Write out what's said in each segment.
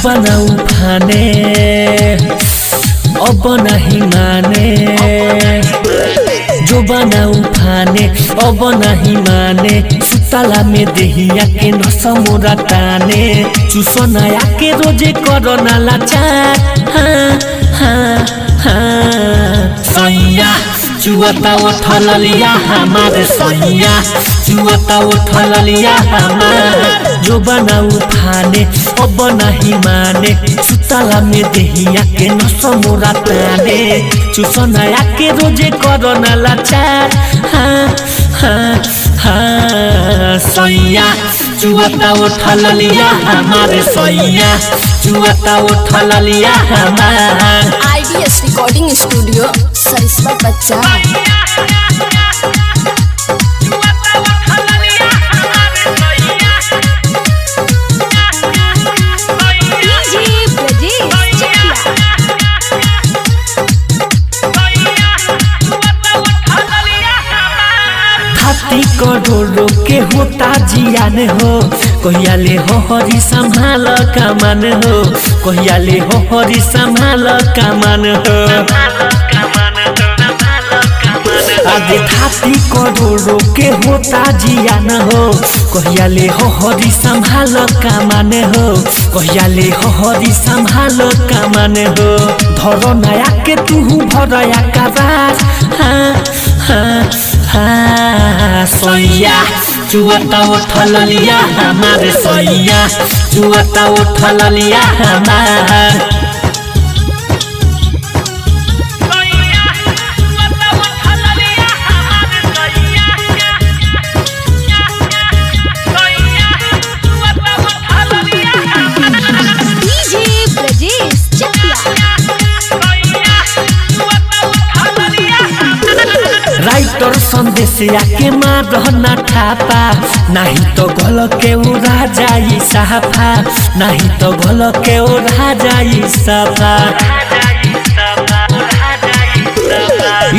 जुबाना उठाने अब नहीं माने, जुबाना उठाने अब नहीं माने, सुतला में देहिया के नसा मोरा ताने, चुसनाया के रोजे करना लाचार। हाँ हाँ हाँ सैया चुआता उठल लिया हमारे सैया, चुआता उठल लिया हमारे, जुबाना उठाने अब नहीं माने, सुतला में देहिया के नसा मोरा ताने, चुसनाया के रोजे करना लाचार। हाँ हाँ हाँ सैया चुआता उठल लिया हमारे सैया, चुआता उठल लिया हमारे। आईडीएस रिकॉर्डिंग स्टूडियो सरिस्वा बच्चा। करोड़ों के होता जियान हो, कहियाले हो हरी संभाल कमान हो, कहियाले हो हरी संभाल कमान हो, आगे थाती करोड़ों के होता जियान हो, कहियाले हो हरी संभाल कमान हो, कहियाले हो हरी संभाल कमान हो, धरो नया के तू भरया कबार। हाँ हाँ हाँ सैया चुआता उठल लिया हमारे सैया, चुआता उठल लिया हमारे। राइटर संदेश आके मारना ठापा, नहीं तो गल के उड़ा जाई साफा, नहीं तो गल के उड़ा जाई साफा।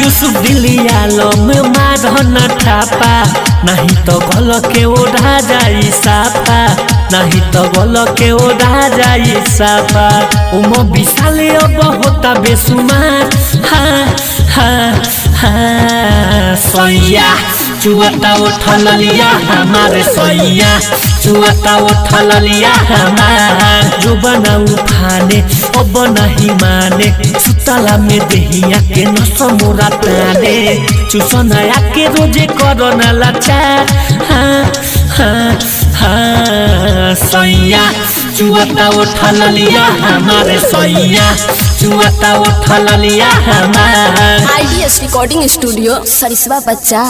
यूसुफ दिलियालो में मारना ठापा, नहीं तो गल के उड़ा जाई साफा, नहीं तो गल के उड़ा जाई साफा। उमो विशाले अब होता बेसुमार। हाँ हाँ हाँ सैया चुआता उठल लिया हमारे सैया, चुआता उठल लिया हमारे, जुबाना उठाने अब नहीं माने, सुतला में देहिया के नसा मोरा ताने, चुसनाया के रोजे करना लाचार। हाँ हाँ हाँ सैया चुआता उठल लिया हमारे सैया, चुआता उठल लिया हमारे। आईडीएस रिकॉर्डिंग स्टूडियो सरिस्वा बच्चा।